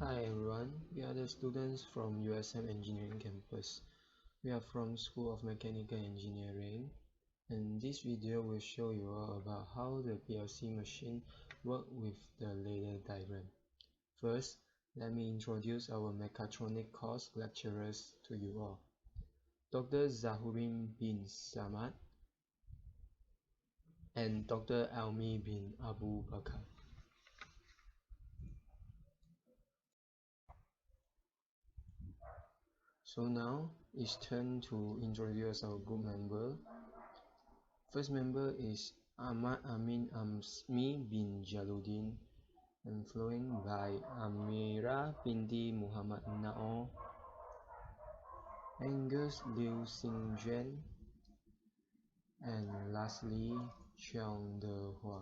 Hi everyone, we are the students from USM Engineering Campus. We are from School of Mechanical Engineering, and this video will show you all about how the PLC machine works with the ladder diagram. First, let me introduce our Mechatronics course lecturers to you all. Dr. Zahurin bin Samad and Dr. Almi bin Abu Bakar. So now it's turn to introduce our group member. First member is Ahmad Amin Amsmi bin Jaluddin, and following by Amira binti Muhammad Nao, Angus Liu Xingjuan, and lastly Cheong De Hua.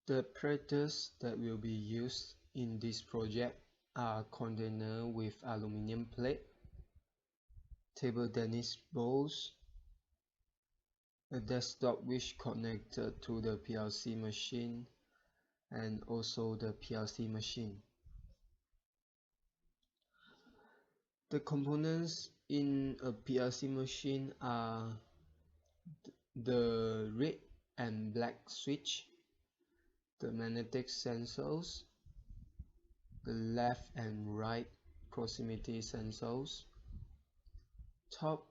The apparatus that will be used in this project are container with aluminum plate, table tennis balls, a desktop which connected to the PLC machine, and also the PLC machine. The components in a PLC machine are the red and black switch, the magnetic sensors, the left and right proximity sensors, top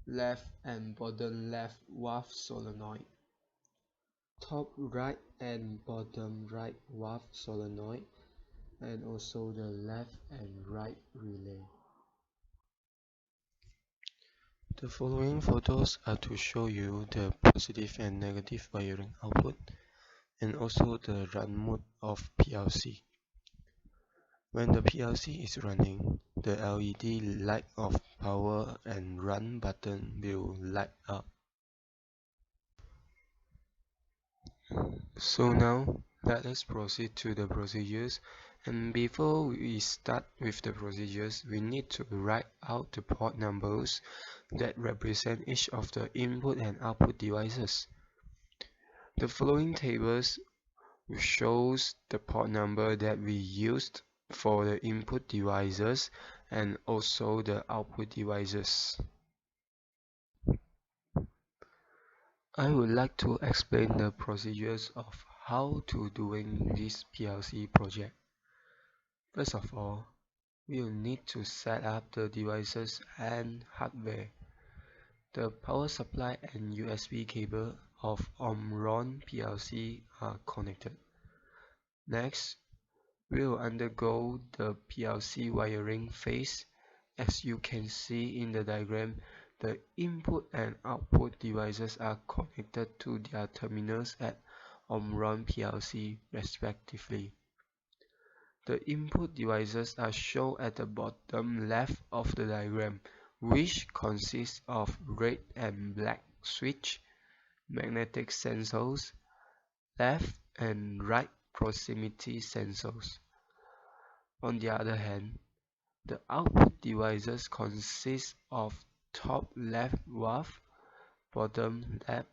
left and bottom left valve solenoid, top right and bottom right valve solenoid, and also the left and right relay. The following photos are to show you the positive and negative wiring output and also the run mode of PLC. When the PLC is running, the LED light of power and run button will light up. So now, let us proceed to the procedures, and before we start with the procedures, we need to write out the port numbers that represent each of the input and output devices. The following tables shows the port number that we used for the input devices and also the output devices. I would like to explain the procedures of how to doing this PLC project. First of all, we will need to set up the devices and hardware. The power supply and USB cable of Omron PLC are connected. Next, we will undergo the PLC wiring phase. As you can see in the diagram, the input and output devices are connected to their terminals at Omron PLC respectively. The input devices are shown at the bottom left of the diagram, which consists of red and black switch, magnetic sensors, left and right proximity sensors. On the other hand, the output devices consist of top left valve, bottom left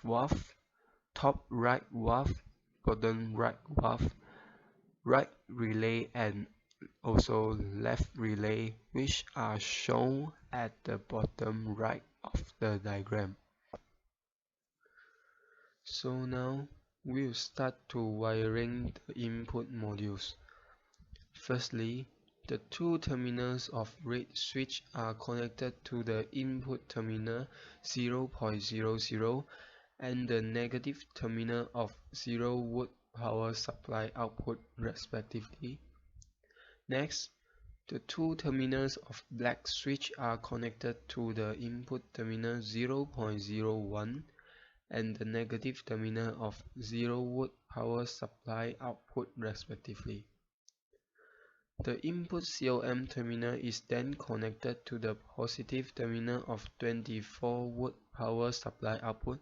valve, top right valve, bottom right valve, right relay and also left relay, which are shown at the bottom right of the diagram. So now we'll start to wiring the input modules. Firstly, the two terminals of red switch are connected to the input terminal 0.00 and the negative terminal of 0V power supply output respectively. Next, the two terminals of black switch are connected to the input terminal 0.01 and the negative terminal of 0V power supply output respectively. The input COM terminal is then connected to the positive terminal of 24V power supply output,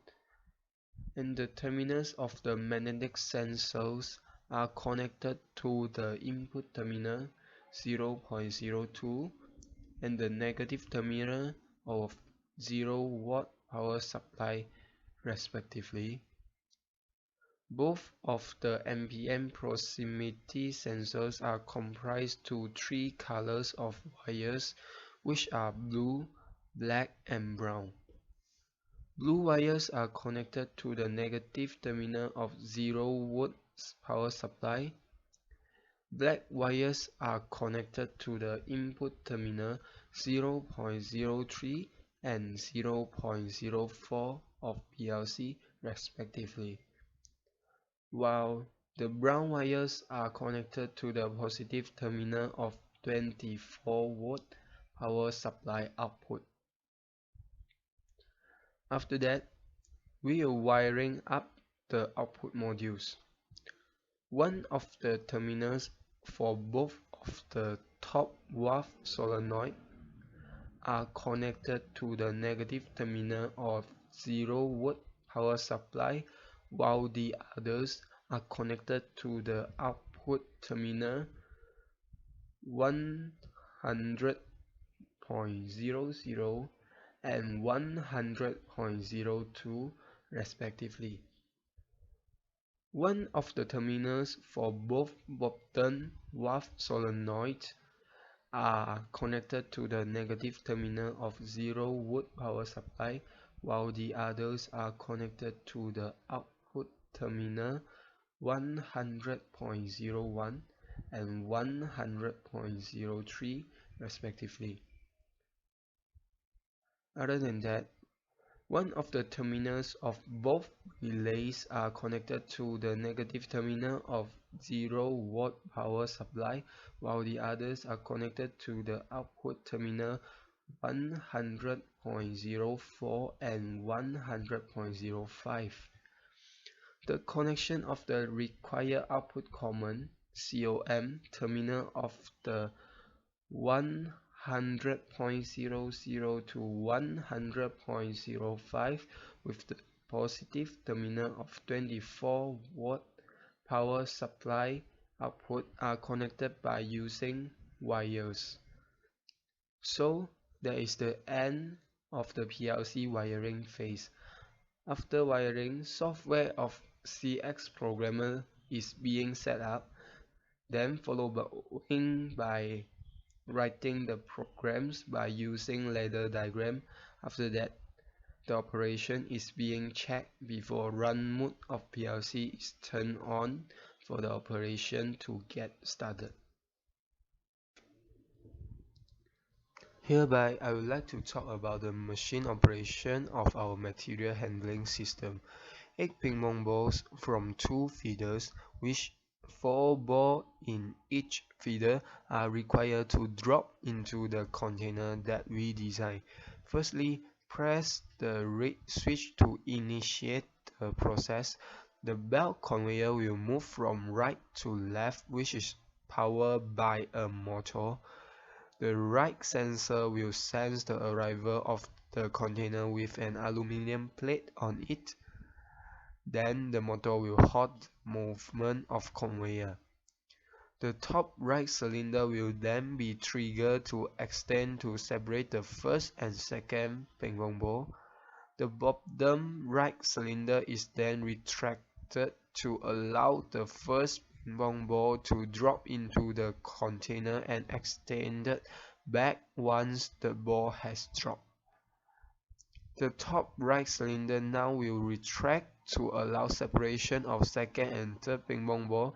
and the terminals of the magnetic sensors are connected to the input terminal 0.02 and the negative terminal of 0V power supply respectively. Both of the NPN proximity sensors are comprised to three colors of wires, which are blue, black, and brown. Blue wires are connected to the negative terminal of 0 volts power supply. Black wires are connected to the input terminal 0.03 and 0.04 of PLC respectively, while the brown wires are connected to the positive terminal of 24-volt power supply output. After that, we are wiring up the output modules. One of the terminals for both of the top valve solenoid are connected to the negative terminal of 0-volt power supply, while the others are connected to the output terminal 100.00 and 100.02 respectively. One of the terminals for both bottom valve solenoids are connected to the negative terminal of 0-volt power supply, while the others are connected to the output terminal 100.01 and 100.03 respectively. Other than that, one of the terminals of both relays are connected to the negative terminal of 0-volt power supply, while the others are connected to the output terminal 100.04 and 100.05. The connection of the required output common (COM) terminal of the 100.00 to 100.05 with the positive terminal of 24-volt power supply output are connected by using wires. So that is the end of the PLC wiring phase. After wiring, software of CX programmer is being set up, then followed by writing the programs by using ladder diagram. After that, the operation is being checked before run mode of PLC is turned on for the operation to get started. Hereby, I would like to talk about the machine operation of our material handling system. 8 ping pong balls from 2 feeders, which 4 balls in each feeder are required to drop into the container that we design. Firstly, press the red switch to initiate the process. The belt conveyor will move from right to left, which is powered by a motor. The right sensor will sense the arrival of the container with an aluminum plate on it. Then the motor will halt movement of conveyor. The top right cylinder will then be triggered to extend to separate the first and second ping pong ball. The bottom right cylinder is then retracted to allow the first ping pong ball to drop into the container and extended back once the ball has dropped. The top right cylinder now will retract to allow separation of second and third ping pong ball.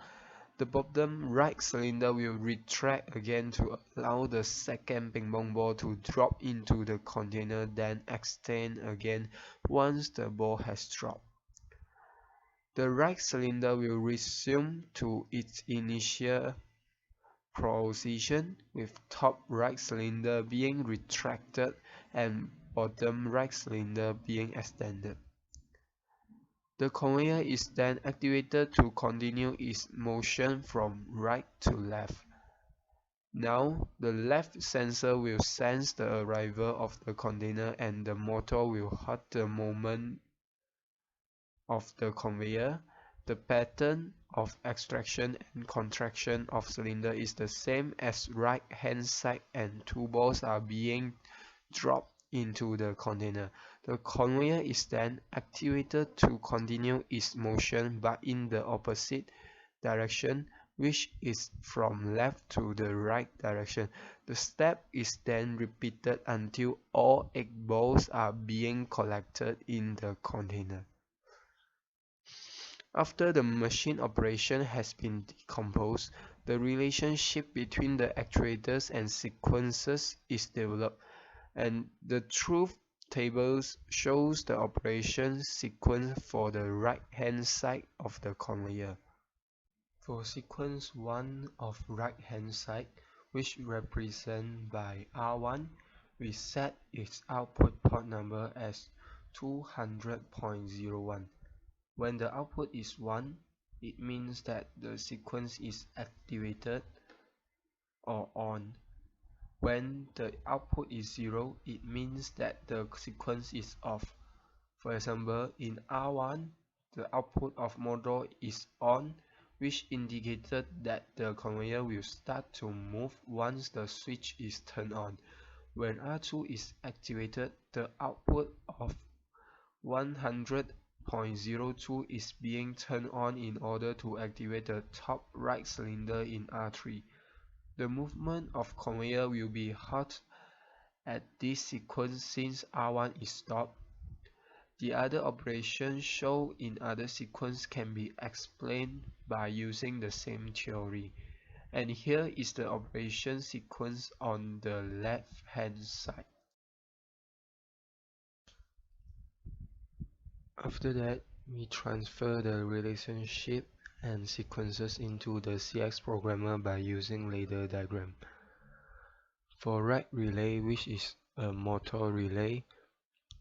The bottom right cylinder will retract again to allow the second ping pong ball to drop into the container, then extend again once the ball has dropped. The right cylinder will resume to its initial position, with top right cylinder being retracted and bottom right cylinder being extended. The conveyor is then activated to continue its motion from right to left. Now, the left sensor will sense the arrival of the container and the motor will halt the movement of the conveyor. The pattern of extraction and contraction of cylinder is the same as right hand side, and 2 balls are being dropped into the container. The conveyor is then activated to continue its motion but in the opposite direction, which is from left to the right direction. The step is then repeated until all egg balls are being collected in the container. After the machine operation has been decomposed, the relationship between the actuators and sequences is developed, and the truth tables shows the operation sequence for the right-hand side of the conveyor. For sequence 1 of right-hand side, which represent by R1, we set its output port number as 200.01. When the output is 1, it means that the sequence is activated or on. When the output is 0, it means that the sequence is off. For example, in R1, the output of motor is on, which indicated that the conveyor will start to move once the switch is turned on. When R2 is activated, the output of 100.02 is being turned on in order to activate the top right cylinder in R3. The movement of conveyor will be halted at this sequence since R1 is stopped. The other operations shown in other sequences can be explained by using the same theory. And here is the operation sequence on the left hand side. After that, we transfer the relationship and sequences into the CX programmer by using ladder diagram. For right relay, which is a motor relay,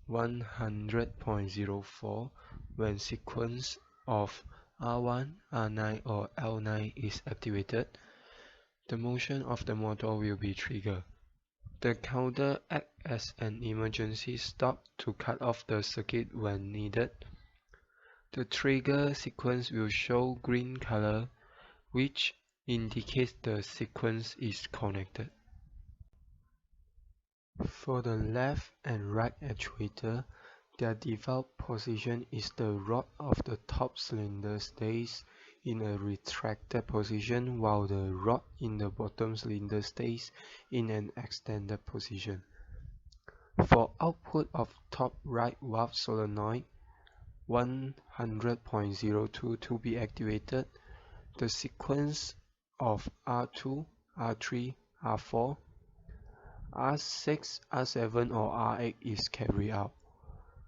100.04, when sequence of R1, R9 or L9 is activated, the motion of the motor will be triggered. The counter acts as an emergency stop to cut off the circuit when needed. The trigger sequence will show green color, which indicates the sequence is connected. For the left and right actuator, their default position is the rod of the top cylinder stays in a retracted position while the rod in the bottom cylinder stays in an extended position. For output of top right valve solenoid 100.02 to be activated, the sequence of R2, R3, R4, R6, R7 or R8 is carried out.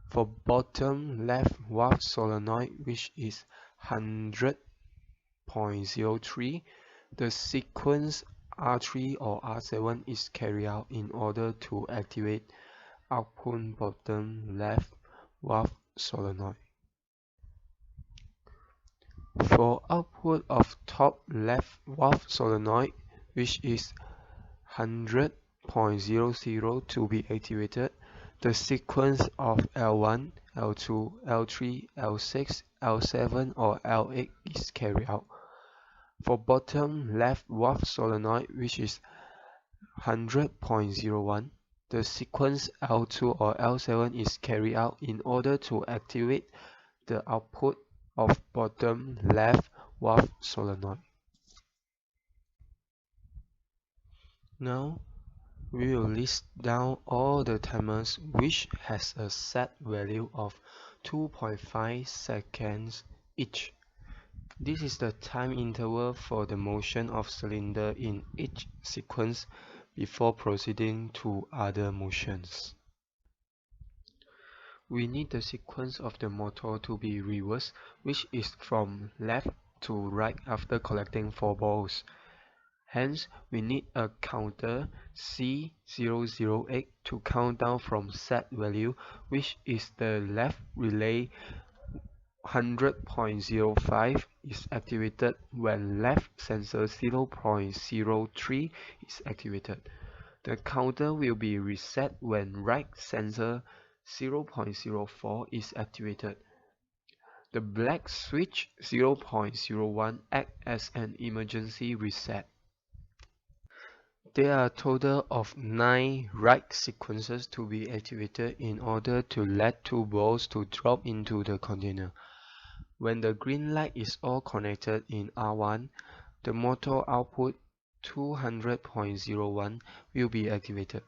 For bottom left valve solenoid, which is 100.03, the sequence R3 or R7 is carried out in order to activate output bottom left valve solenoid. For output of top left valve solenoid, which is 100.00 to be activated, the sequence of L1, L2, L3, L6, L7 or L8 is carried out. For bottom left valve solenoid, which is 100.01, the sequence L2 or L7 is carried out in order to activate the output of bottom left valve solenoid. Now, we will list down all the timers which has a set value of 2.5 seconds each. This is the time interval for the motion of cylinder in each sequence before proceeding to other motions. We need the sequence of the motor to be reversed, which is from left to right after collecting 4 balls. Hence, we need a counter C008 to count down from set value, which is the left relay 100.05 is activated when left sensor 0.03 is activated. The counter will be reset when right sensor 0.04 is activated. The black switch 0.01 acts as an emergency reset. There are a total of 9 write sequences to be activated in order to let 2 balls to drop into the container. When the green light is all connected in R1, the motor output 200.01 will be activated.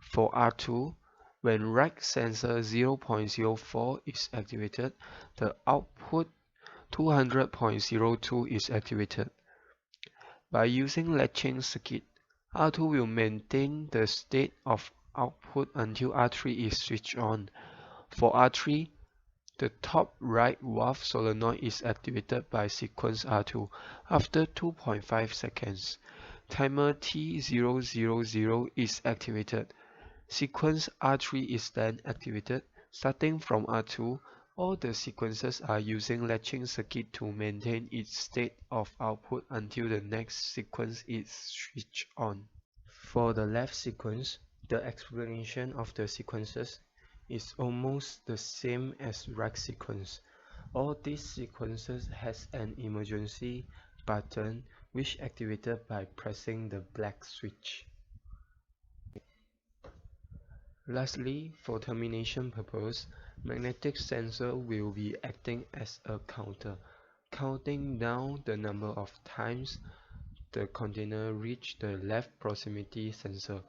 For R2, when write sensor 0.04 is activated, the output 200.02 is activated. By using latching circuit, R2 will maintain the state of output until R3 is switched on. For R3, the top right valve solenoid is activated by sequence R2 after 2.5 seconds. Timer T000 is activated. Sequence R3 is then activated. Starting from R2, all the sequences are using latching circuit to maintain its state of output until the next sequence is switched on. For the left sequence, the explanation of the sequences is almost the same as right sequence. All these sequences has an emergency button which activated by pressing the black switch. Lastly, for termination purpose, magnetic sensor will be acting as a counter, counting down the number of times the container reach the left proximity sensor.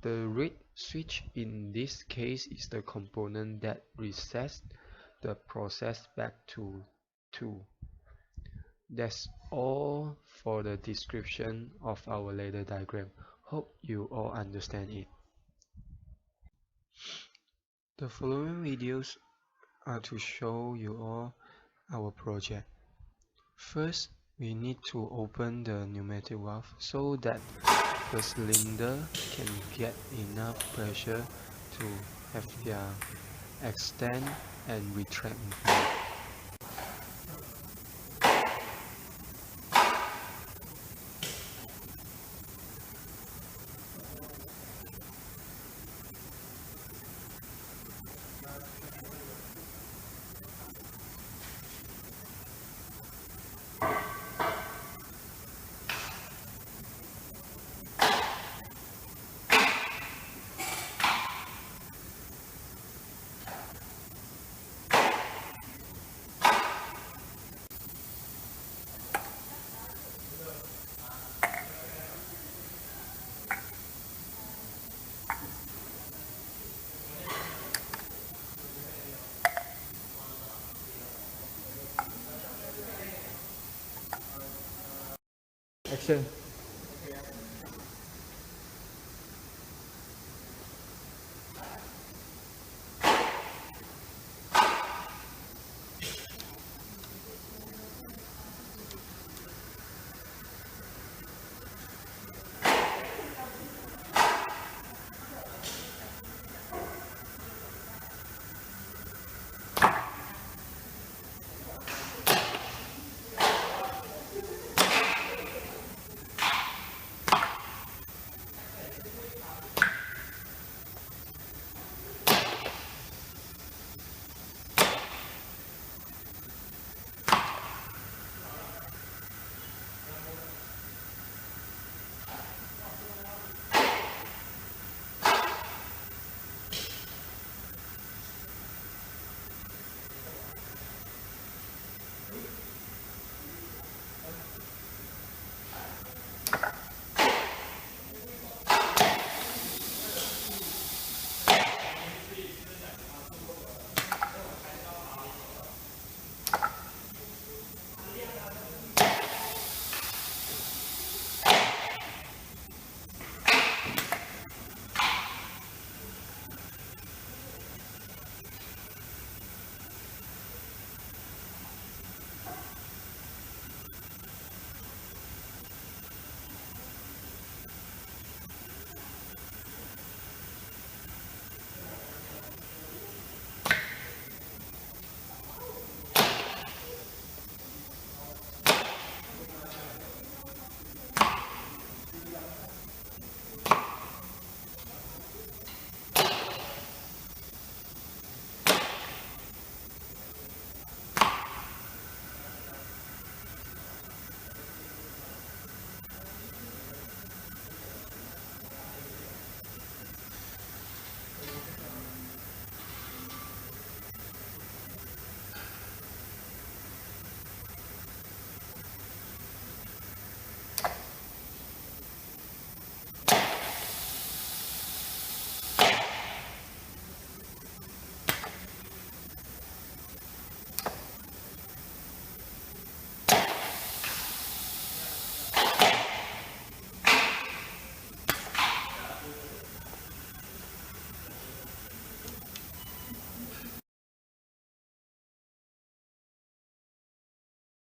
The read switch in this case is the component that resets the process back to 2. That's all for the description of our ladder diagram. Hope you all understand it. The following videos are to show you all our project. First, we need to open the pneumatic valve so that the cylinder can get enough pressure to have their extend and retract movement. Action.